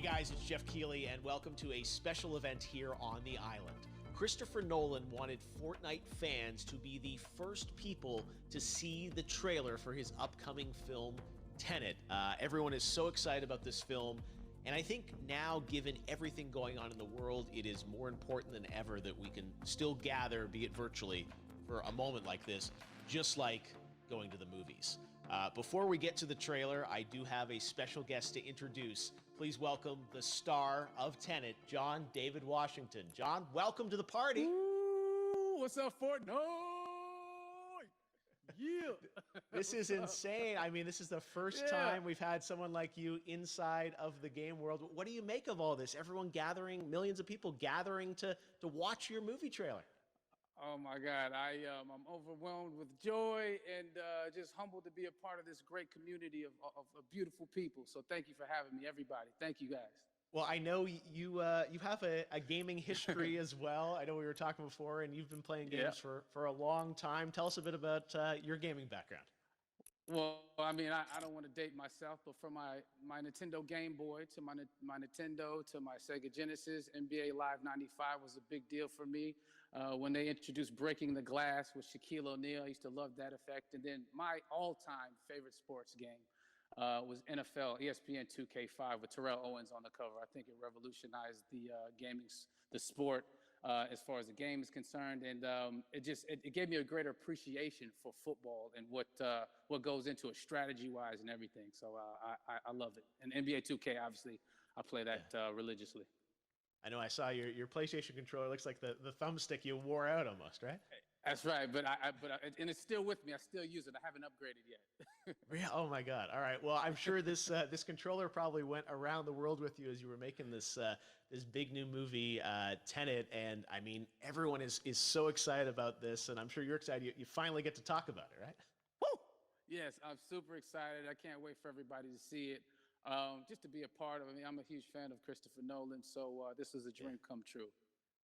Hey guys, it's Jeff Keighley, and welcome to a special event here on the island. Christopher Nolan wanted Fortnite fans to be the first people to see the trailer for his upcoming film, Tenet. Everyone is so excited about this film, and I think now, given everything going on in the world, it is more important than ever that we can still gather, be it virtually, for a moment like this, just like going to the movies. Before we get to the trailer, I do have a special guest to introduce. Please welcome the star of Tenet, John David Washington. John, welcome to the party. Ooh, what's up, Fortnite? Yeah. This is insane. I mean, this is the first time we've had someone like you inside of the game world. What do you make of all this? Everyone gathering, millions of people gathering to watch your movie trailer. Oh my God, I'm overwhelmed with joy and just humbled to be a part of this great community of beautiful people. So thank you for having me, everybody. Thank you, guys. Well, I know you have a gaming history as well. I know we were talking before, and you've been playing games for a long time. Tell us a bit about your gaming background. Well, I mean, I don't want to date myself, but from my Nintendo Game Boy to my Nintendo to my Sega Genesis, NBA Live 95 was a big deal for me. When they introduced Breaking the Glass with Shaquille O'Neal, I used to love that effect. And then my all-time favorite sports game was NFL ESPN 2K5 with Terrell Owens on the cover. I think it revolutionized the sport as far as the game is concerned, and it gave me a greater appreciation for football and what goes into it strategy-wise and everything. So I love it. And NBA 2K, obviously, I play that religiously. I know I saw your PlayStation controller. Looks like the thumbstick you wore out almost, right? That's right, but and it's still with me. I still use it. I haven't upgraded yet. Yeah. Oh my God. All right. Well, I'm sure this controller probably went around the world with you as you were making this big new movie, Tenet. And I mean, everyone is so excited about this, and I'm sure you're excited. You finally get to talk about it, right? Woo! Yes, I'm super excited. I can't wait for everybody to see it. Just to be a part of it. I mean, I'm a huge fan of Christopher Nolan, so this is a dream come true.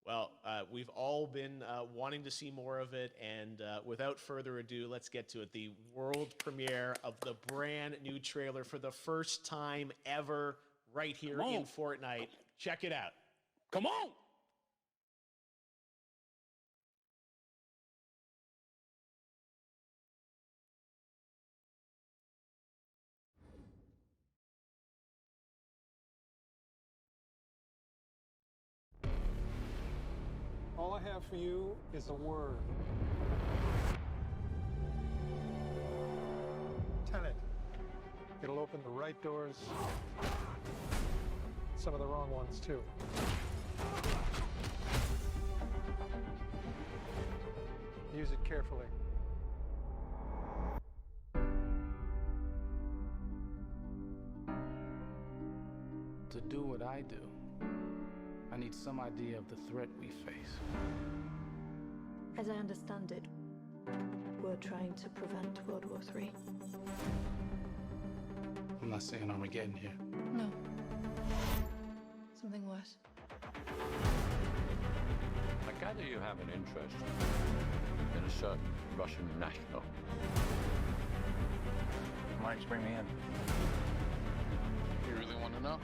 Well, we've all been wanting to see more of it, and without further ado, let's get to it. The world premiere of the brand new trailer for the first time ever right here in Fortnite. Check it out. Come on! All I have for you is a word. Tenet. It'll open the right doors, some of the wrong ones too. Use it carefully. To do what I do, I need some idea of the threat we face. As I understand it, we're trying to prevent World War III. I'm not saying Armageddon here. No. Something worse. I gather you have an interest in a certain Russian national. Why don't you bring me in? You really want to know?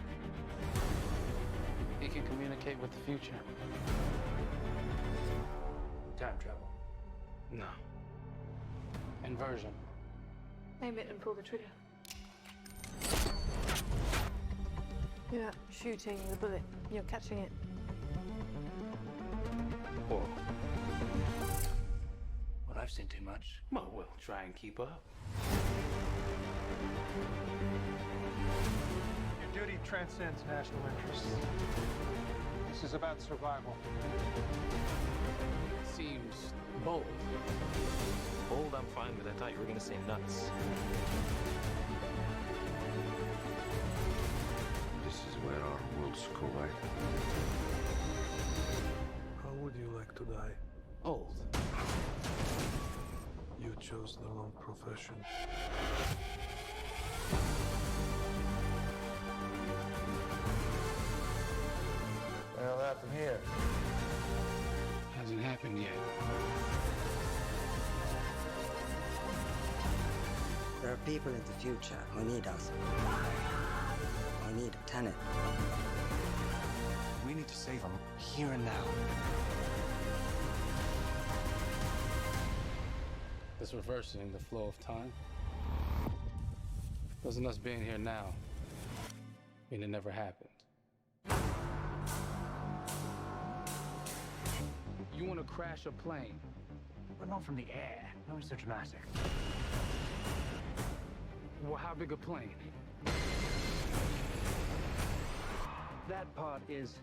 He can communicate with the future. Time travel. No. Inversion. Aim it and pull the trigger. You're not shooting the bullet, you're catching it. Whoa. Well, I've seen too much. Well, we'll try and keep up. Your duty transcends national interests. This is about survival. Seems bold. Bold, I'm fine with. I thought you were going to say nuts. This is where our worlds collide. How would you like to die? Old. You chose the wrong profession. Well, what happened here? Hasn't happened yet. There are people in the future who need us. I need Tenet. We need to save him here and now. It's reversing the flow of time. Doesn't us being here now mean it never happened? You want to crash a plane? But not from the air. No, it's so dramatic. Well, how big a plane? That part is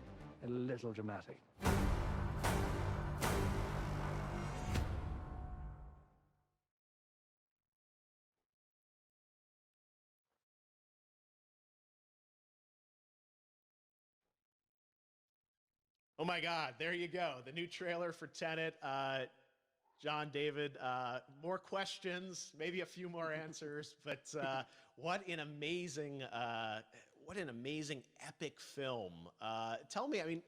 a little dramatic. Oh my God, there you go. The new trailer for Tenet. John, David, more questions, maybe a few more answers, but what an amazing epic film. Tell me, I mean,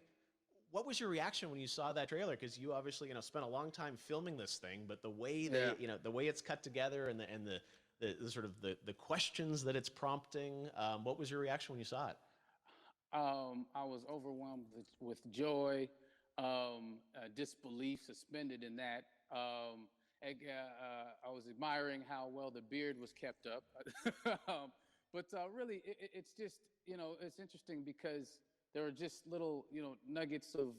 what was your reaction when you saw that trailer? Because you obviously, spent a long time filming this thing, but the way the way it's cut together and the sort of the questions that it's prompting, what was your reaction when you saw it? I was overwhelmed with joy, disbelief, suspended in that. I was admiring how well the beard was kept up. But really, it's just, it's interesting because there are just little, nuggets of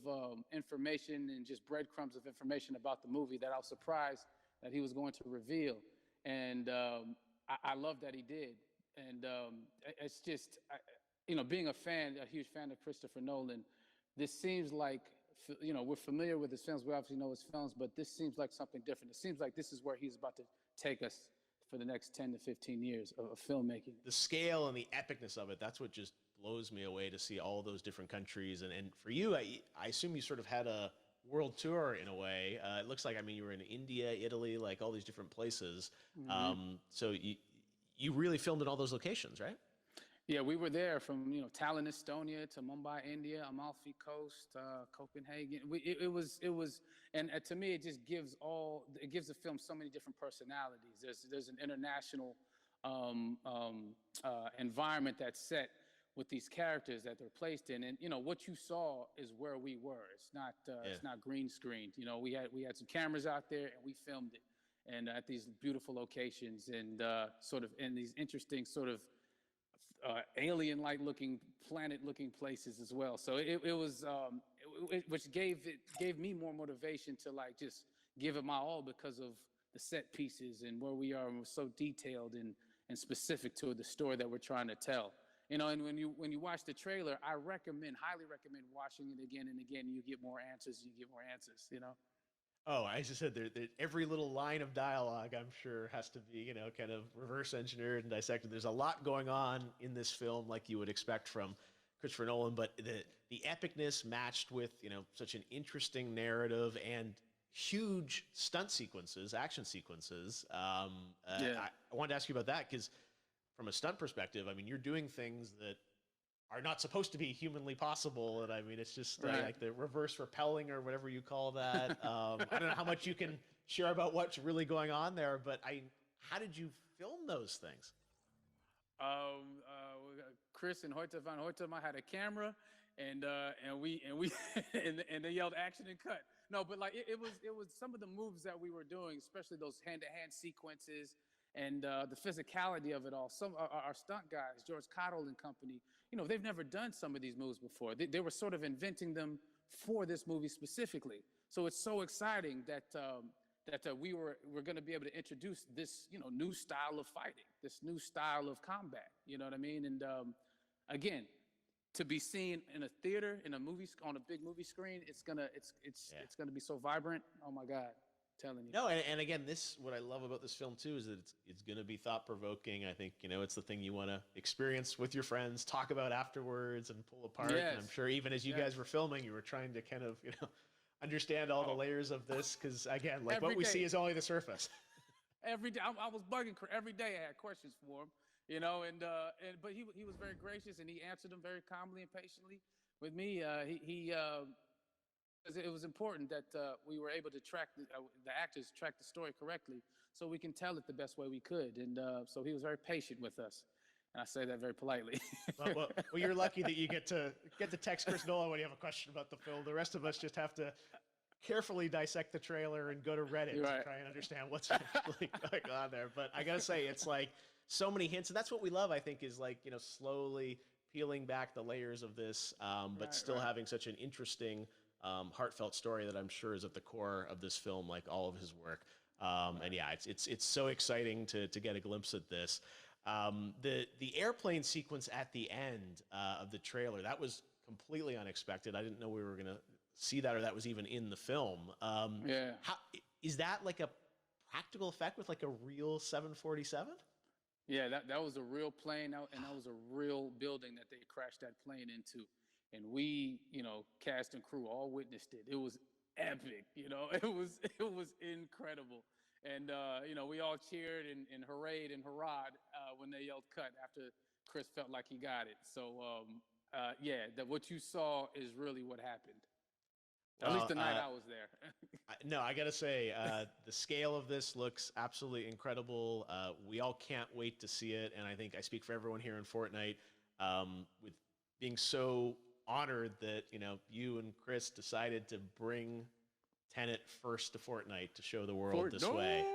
information and just breadcrumbs of information about the movie that I was surprised that he was going to reveal. And I love that he did. And it's just, being a huge fan of Christopher Nolan, this seems like, we're familiar with his films. We obviously know his films, but this seems like something different. It seems like this is where he's about to take us for the next 10 to 15 years of filmmaking. The scale and the epicness of it, that's what just blows me away, to see all those different countries. And for you, I assume you sort of had a world tour in a way. It looks like, you were in India, Italy, like all these different places. Mm-hmm. So you really filmed in all those locations, right? Yeah, we were there from Tallinn, Estonia, to Mumbai, India, Amalfi Coast, Copenhagen. It was, and to me, it just gives the film so many different personalities. There's an international environment that's set with these characters that they're placed in, and what you saw is where we were. It's not green screened. We had some cameras out there and we filmed it, and at these beautiful locations and sort of in these interesting sort of alien-like looking, planet-looking places as well. So it was, which gave me more motivation to just give it my all because of the set pieces and where we are, and we're so detailed and specific to the story that we're trying to tell. And when you watch the trailer, I highly recommend watching it again and again. You get more answers. Oh, as I said, every little line of dialogue, I'm sure, has to be, kind of reverse engineered and dissected. There's a lot going on in this film, like you would expect from Christopher Nolan, but the epicness matched with, such an interesting narrative and huge stunt sequences, action sequences. I wanted to ask you about that because from a stunt perspective, you're doing things that are not supposed to be humanly possible. And it's just like the reverse rappelling or whatever you call that. I don't know how much you can share about what's really going on there, but how did you film those things? Chris and Hoyte van Hoytema had a camera, and they yelled action and cut. No, but it was some of the moves that we were doing, especially those hand-to-hand sequences and the physicality of it all. Some our stunt guys, George Cottle and company, they've never done some of these moves before. They were sort of inventing them for this movie specifically. So it's so exciting that we're going to be able to introduce this new style of fighting, this new style of combat. You know what I mean? And again, to be seen in a theater, in a movie, on a big movie screen, it's gonna be so vibrant. Oh my God. Telling you. No, and again, what I love about this film too is that it's going to be thought provoking. I think it's the thing you want to experience with your friends, talk about afterwards, and pull apart. Yes. And I'm sure even as you guys were filming, you were trying to kind of understand all the layers of this because again, what we see is only the surface. Every day, I was bugging every day. I had questions for him, but he was very gracious and he answered them very calmly and patiently with me. It was important that we were able to track the actors track the story correctly so we can tell it the best way we could. And so he was very patient with us. and I say that very politely. Well, you're lucky that you get to text Chris Nolan when you have a question about the film. The rest of us just have to carefully dissect the trailer and go to Reddit to try and understand what's really going on there. But I gotta say, it's like so many hints, and that's what we love. I think is like, you know, slowly peeling back the layers of this, but still having such an interesting, heartfelt story that I'm sure is at the core of this film, like all of his work. And yeah, it's so exciting to get a glimpse at this. The airplane sequence at the end of the trailer, that was completely unexpected. I didn't know we were gonna see that, or that was even in the film. How is that, like a practical effect with like a real 747? Yeah, that was a real plane, and that was a real building that they crashed that plane into. And we, you know, cast and crew all witnessed it. It was epic, you know. It was incredible. And you know, we all cheered and hurrayed and hurrahed when they yelled cut after Chris felt like he got it. So yeah, what you saw is really what happened. At least the night I was there. No, I gotta say, the scale of this looks absolutely incredible. We all can't wait to see it, and I think I speak for everyone here in Fortnite, with being so honored that, you know, you and Chris decided to bring Tenet first to Fortnite to show the world this way.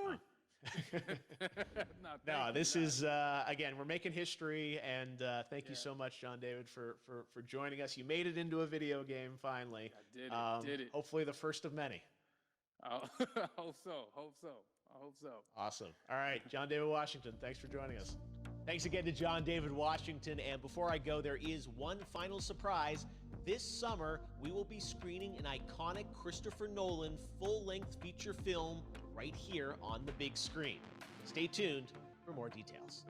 No, this is again, we're making history, and thank you so much, John David, for joining us. You made it into a video game finally. I did it. Hopefully the first of many. Hope so. Awesome. All right, John David Washington, thanks for joining us. Thanks again to John David Washington. And before I go, there is one final surprise. This summer, we will be screening an iconic Christopher Nolan full-length feature film right here on the big screen. Stay tuned for more details.